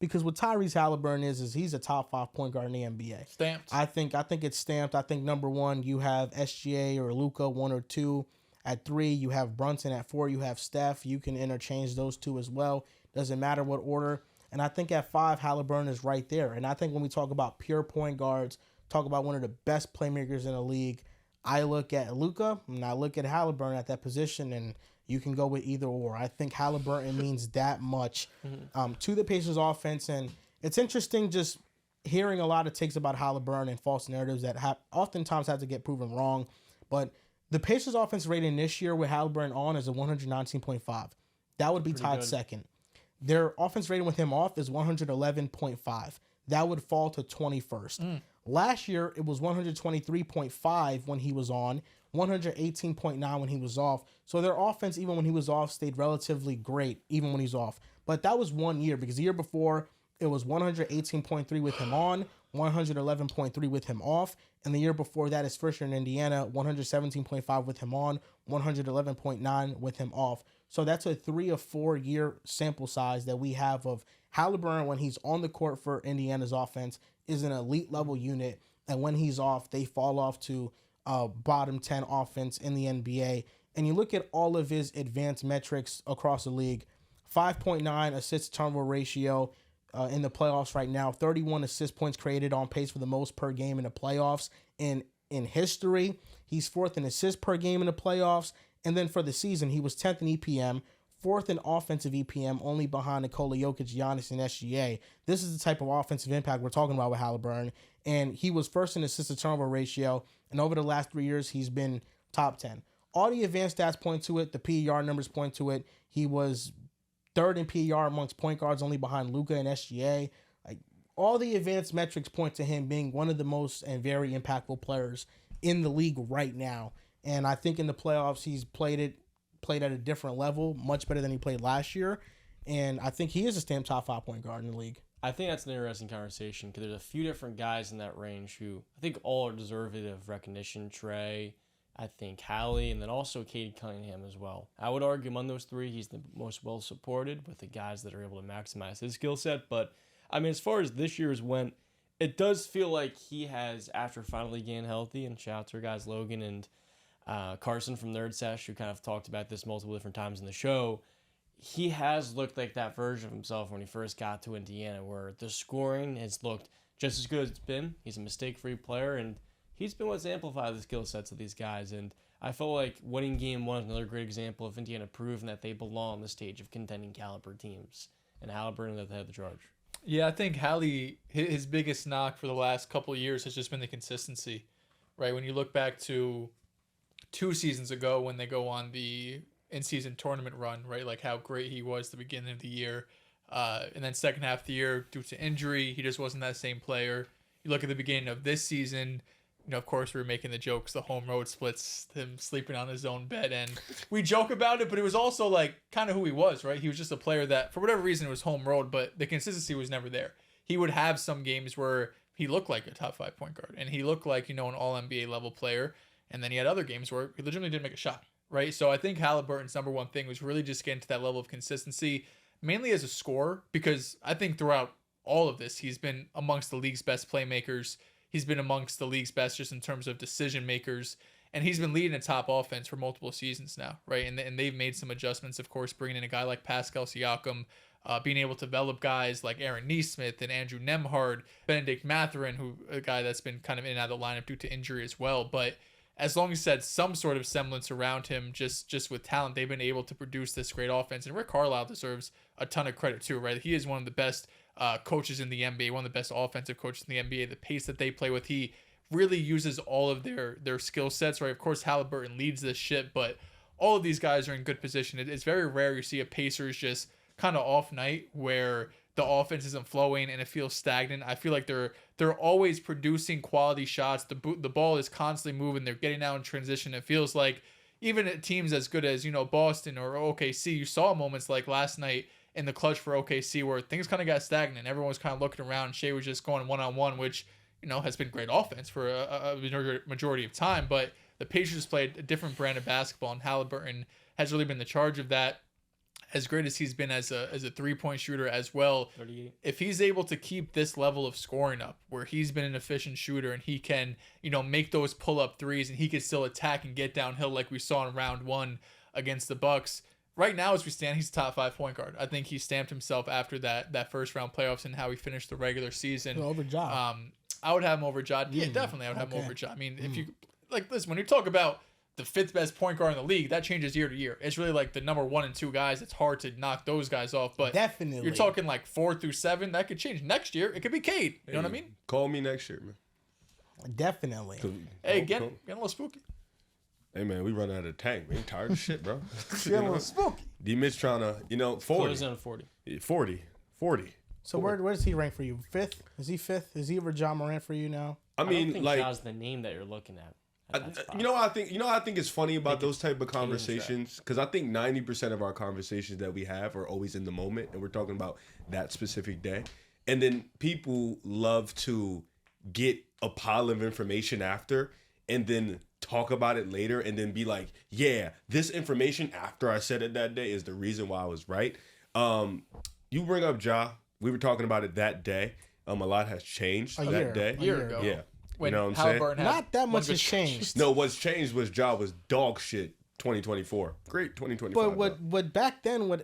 Because what Tyrese Haliburton is he's a top 5 point guard in the NBA. Stamped. I think it's stamped. I think number 1 you have SGA or Luka 1 or 2. At 3 you have Brunson. At 4 you have Steph. You can interchange those two as well. Doesn't matter what order. And I think at 5 Haliburton is right there. And I think when we talk about pure point guards, talk about one of the best playmakers in the league, I look at Luka and I look at Haliburton at that position, and you can go with either or. I think Haliburton means that much to the Pacers offense. And it's interesting just hearing a lot of takes about Haliburton and false narratives that oftentimes have to get proven wrong. But the Pacers offense rating this year with Haliburton on is a 119.5. That would be tied second. Their offense rating with him off is 111.5. That would fall to 21st. Last year, it was 123.5 when he was on, 118.9 when he was off. So their offense, even when he was off, stayed relatively great, even when he's off. But that was 1 year, because the year before, it was 118.3 with him on, 111.3 with him off. And the year before that, his first year in Indiana, 117.5 with him on, 111.9 with him off. So that's a 3 or 4 year sample size that we have of Haliburton when he's on the court for Indiana's offense is an elite level unit. And when he's off, they fall off to bottom 10 offense in the NBA. And you look at all of his advanced metrics across the league, 5.9 assist turnover ratio in the playoffs right now, 31 assist points created, on pace for the most per game in the playoffs in history. He's 4th in assists per game in the playoffs. And then for the season, he was 10th in EPM, 4th in offensive EPM, only behind Nikola Jokic, Giannis, and SGA. This is the type of offensive impact we're talking about with Haliburton. And he was 1st in assist to turnover ratio. And over the last 3 years, he's been top 10. All the advanced stats point to it. The PER numbers point to it. He was 3rd in PER amongst point guards, only behind Luka and SGA. Like, all the advanced metrics point to him being one of the most and very impactful players in the league right now. And I think in the playoffs, he's played at a different level, much better than he played last year. And I think he is a stamped top 5 point guard in the league. I think that's an interesting conversation because there's a few different guys in that range who I think all are deserving of recognition. Trey, I think Hallie, and then also Cade Cunningham as well. I would argue among those 3, he's the most well supported with the guys that are able to maximize his skill set. But I mean, as far as this year's went, it does feel like he has, after finally getting healthy, and shout out to our guys Logan and Carson from Nerd Sesh, who kind of talked about this multiple different times in the show, he has looked like that version of himself when he first got to Indiana, where the scoring has looked just as good as it's been. He's a mistake-free player, and he's been what's amplified the skill sets of these guys. And I feel like winning Game 1 is another great example of Indiana proving that they belong on the stage of contending caliber teams, and Haliburton at the head of the charge. Yeah, I think Hallie, his biggest knock for the last couple of years has just been the consistency, right? When you look back to 2 seasons ago when they go on the in-season tournament run, right? Like how great he was at the beginning of the year. And then second half of the year, due to injury, he just wasn't that same player. You look at the beginning of this season, you know, of course, we were making the jokes, the home road splits, him sleeping on his own bed. And we joke about it, but it was also like kind of who he was, right? He was just a player that, for whatever reason, it was home road, but the consistency was never there. He would have some games where he looked like a top 5 point guard, and he looked like, you know, an all-NBA level player. And then he had other games where he legitimately didn't make a shot, right? So I think Haliburton's number one thing was really just getting to that level of consistency, mainly as a scorer, because I think throughout all of this, he's been amongst the league's best playmakers. He's been amongst the league's best just in terms of decision makers. And he's been leading a top offense for multiple seasons now, right? And they've made some adjustments, of course, bringing in a guy like Pascal Siakam, being able to develop guys like Aaron Nesmith and Andrew Nembhard, Benedict Mathurin, who a guy that's been kind of in and out of the lineup due to injury as well. But as long as he had some sort of semblance around him, just with talent, they've been able to produce this great offense. And Rick Carlisle deserves a ton of credit too, right? He is one of the best coaches in the NBA, one of the best offensive coaches in the NBA. The pace that they play with, he really uses all of their skill sets, right? Of course, Haliburton leads this ship, but all of these guys are in good position. It's very rare you see a Pacers just kind of off night where the offense isn't flowing and it feels stagnant. I feel like they're always producing quality shots. The ball is constantly moving. They're getting out in transition. It feels like even at teams as good as, you know, Boston or OKC, you saw moments like last night in the clutch for OKC where things kind of got stagnant. Everyone was kind of looking around. Shea was just going one-on-one, which, you know, has been great offense for a majority of time. But the Pacers played a different brand of basketball, and Haliburton has really been the charge of that. as great as he's been as a 3-point shooter as well, 38. if he's able to keep this level of scoring up, where he's been an efficient shooter and he can, make those pull-up threes and he can still attack and get downhill like we saw in round 1 against the Bucks. Right now, as we stand, he's a top 5 point guard. I think he stamped himself after that first round playoffs and how he finished the regular season. Over Ja. I would have him over Ja. Yeah, definitely, I would have him over Ja. I mean, if you listen, when you talk about the 5th best point guard in the league, that changes year to year. It's really like the number 1 and 2 guys. It's hard to knock those guys off. But Definitely. you're talking like 4 through 7. That could change next year. It could be Cade. You know what I mean? Call me next year, man. Definitely. Hey, getting a little spooky. Hey, man, we run out of tank. We ain't tired of shit, bro. Getting a little spooky. D-Mitch trying to, 40. Closing on 40. 40. So where does he rank for you? 5th? Is he 5th? Is he over Ja Morant for you now? I I don't mean, think like, Ja's the name that you're looking at. That spot. what I think? I think it's funny about those type of conversations because I think 90% of our conversations that we have are always in the moment, and we're talking about that specific day. And then people love to get a pile of information after, and then talk about it later, and then be like, "Yeah, this information after I said it that day is the reason why I was right." You bring up Ja. We were talking about it that day. A lot has changed that day. A year ago. Yeah. When You know what I'm saying? Haliburton had Not that one much good has stretch. changed. No, what's changed was Ja was dog shit 2024. Great 2025. But back then,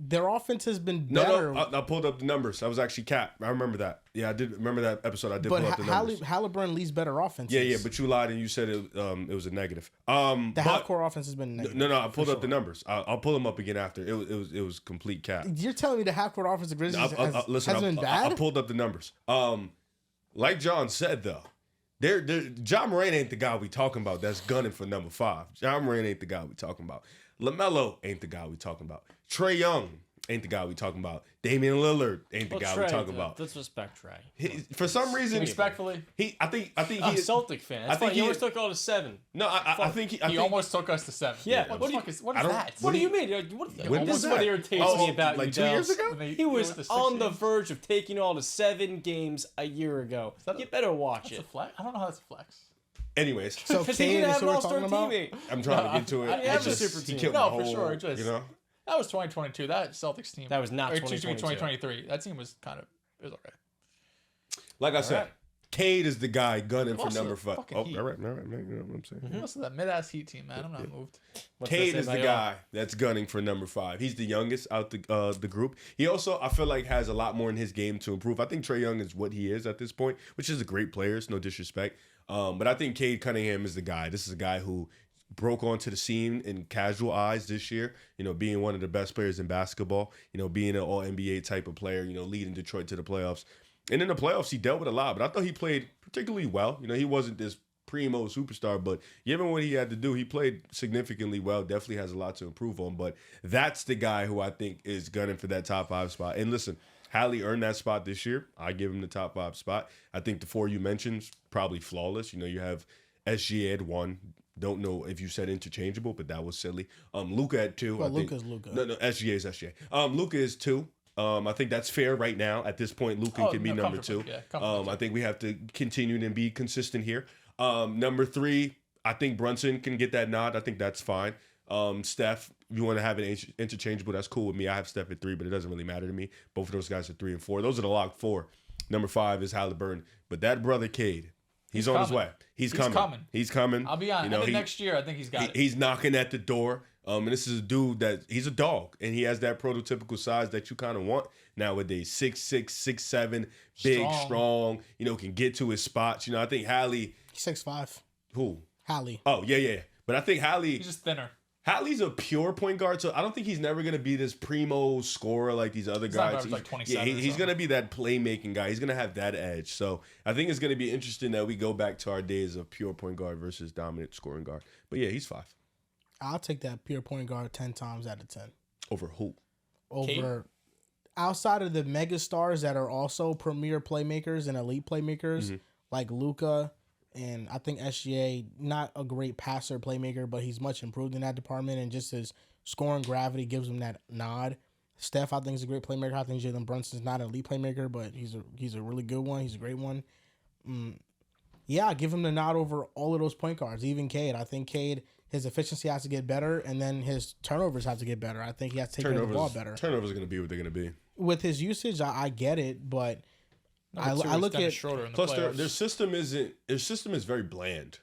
their offense has been No, better. I pulled up the numbers. I was actually capped. I remember that. Yeah, I did remember that episode. I did but pull up the numbers. Haliburton leads better offenses. Yeah, but you lied and you said it was a negative. the but- half-court offense has been negative. No, I pulled for up the numbers. I'll pull them up again after. It was complete cap. You're telling me the half-court offense of Grizzlies has been bad? I pulled up the numbers. Like John said though, Ja Morant ain't the guy we talking about. That's gunning for number 5. Ja Morant ain't the guy we talking about. LaMelo ain't the guy we talking about. Trae Young ain't the guy we talking about. Damian Lillard ain't the guy we talking about. Let's respect Trey. For some reason, Respectfully, I think I'm he a Celtic fan. That's I think fine. He almost took all to 7. No, I think he I think, almost took us to 7. Yeah. What What the do fuck is I don't- that? What do you mean? When This was is what that? irritates Oh, me about like you, 2 years Dels. ago? When they- He was it was the on 6 the games? verge of taking all to 7 games a year ago. that You a- better watch That's a it. flex. I don't know how that's a flex. Anyways, So Because he Cade didn't is have who an we're all-star talking about? teammate. I'm trying to get to it. I have It's a just- super he team. killed No, my for whole, sure, just- you know. That was 2022. That Celtics team. That was not Or, excuse me, 2022. 2023. That team was kind of. It was okay. Like I said, right. Cade is the guy gunning for Also number the 5. fucking Oh, Heat. all right, man. You know what I'm saying? Listen to that mid-ass Heat team, man. I'm not moved. What's Cade that is say the about guy that's gunning for number 5. He's the youngest out the group. He also, I feel like, has a lot more in his game to improve. I think Trae Young is what he is at this point, which is a great player. It's no disrespect. But I think Cade Cunningham is the guy. This is a guy who broke onto the scene in casual eyes this year, being one of the best players in basketball, being an all-NBA type of player, leading Detroit to the playoffs. And in the playoffs, he dealt with a lot, but I thought he played particularly well. He wasn't this primo superstar, but given what he had to do, he played significantly well. Definitely has a lot to improve on, but that's the guy who I think is gunning for that top 5 spot. And listen, Hallie earned that spot this year. I give him the top 5 spot. I think the 4 you mentioned, probably flawless. You have SGA at 1. Don't know if you said interchangeable, but that was silly. Luka at 2. Well, I think, Luka's Luka. No, SGA is SGA. Luka is 2. I think that's fair right now. At this point, Luka can be number 2. Yeah, comfortably. I think we have to continue and be consistent here. Number 3, I think Brunson can get that nod. I think that's fine. Steph, if you want to have it interchangeable, that's cool with me. I have Steph at 3, but it doesn't really matter to me. Both of those guys are 3 and 4. Those are the locked 4. Number 5 is Haliburton. But that brother Cade, he's on his way. He's coming. He's coming. I'll be honest. Next year, I think he's got it. He's knocking at the door. And this is a dude he's a dog, and he has that prototypical size that you kind of want nowadays. 6'6", 6'7", big, strong. Can get to his spots. I think Hallie. 6'5". Who? Hallie. Oh yeah. But I think Hallie. He's just thinner. Hallie's a pure point guard, so I don't think he's never gonna be this primo scorer like these other guys. He's like 27 or he's something. gonna be that playmaking guy. He's gonna have that edge. So I think it's gonna be interesting that we go back to our days of pure point guard versus dominant scoring guard. But yeah, he's 5. I'll take that pure point guard 10 times out of 10. Over who? Over outside of the mega stars that are also premier playmakers and elite playmakers like Luka, and I think SGA, not a great passer playmaker, but he's much improved in that department, and just his scoring gravity gives him that nod. Steph, I think, is a great playmaker. I think Jalen Brunson's not an elite playmaker, but he's a really good one. He's a great one. Yeah, I give him the nod over all of those point guards, even Cade. I think Cade his efficiency has to get better, and then his turnovers have to get better. I think he has to take care of the ball better. Turnovers are going to be what they're going to be. With his usage, I get it, but I Number two is look Dennis at Schroeder in the Plus, playoffs. their system is very bland.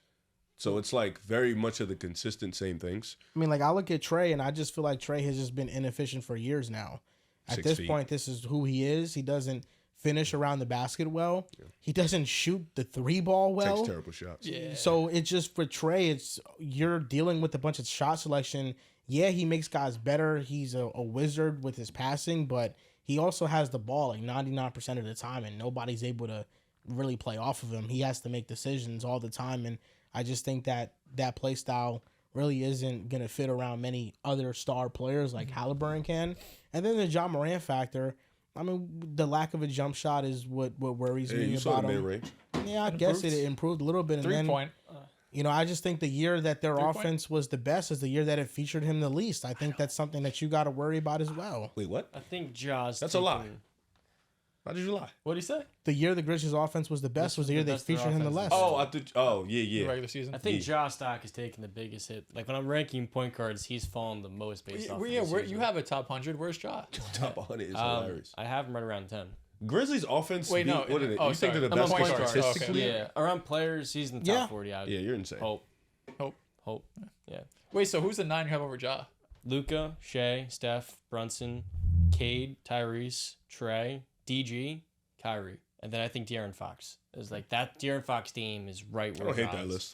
So it's like very much of the consistent same things. I mean, like I look at Trey, and I just feel like Trey has just been inefficient for years now. At 6 this feet. point, this is who he is. He doesn't finish around the basket well. Yeah. He doesn't shoot the three ball well. Takes terrible shots. Yeah. So it's just for Trey, you're dealing with a bunch of shot selection. Yeah, he makes guys better. He's a wizard with his passing, but he also has the ball like 99% of the time, and nobody's able to really play off of him. He has to make decisions all the time, and I just think that play style really isn't going to fit around many other star players like Haliburton can. And then the John Morant factor, I mean, the lack of a jump shot is what worries Hey, me you saw about the him. mid-range. Yeah, I guess it improved a little bit. And then, 3-point. I just think the year that their 3-point? offense was the best is the year that it featured him the least. I think that's something that you got to worry about as well. Wait, what? I think Ja's. That's a lie. How did you lie? What did he say? The year the Grizzlies' offense was the best was the year they best their featured him the offense less. is. Yeah. Regular season. I think Ja stock is taking the biggest hit. Like when I'm ranking point guards, he's fallen the most based off. Yeah, you have a top 100. Where's Ja? Top 100 is hilarious. I have him right around 10. Grizzlies offense. Wait, no, What are they? oh, You think sorry. they're the I'm best on point player guard. statistically? Okay. Yeah, around players, he's in the top 40. Yeah, you're insane. Hope. Hope. Yeah. Wait, so who's the 9 you have over Ja? Luca, Shea, Steph, Brunson, Cade, Tyrese, Trey, DG, Kyrie. And then I think De'Aaron Fox is like that. De'Aaron Fox team is right I where don't hate Ja that is. list.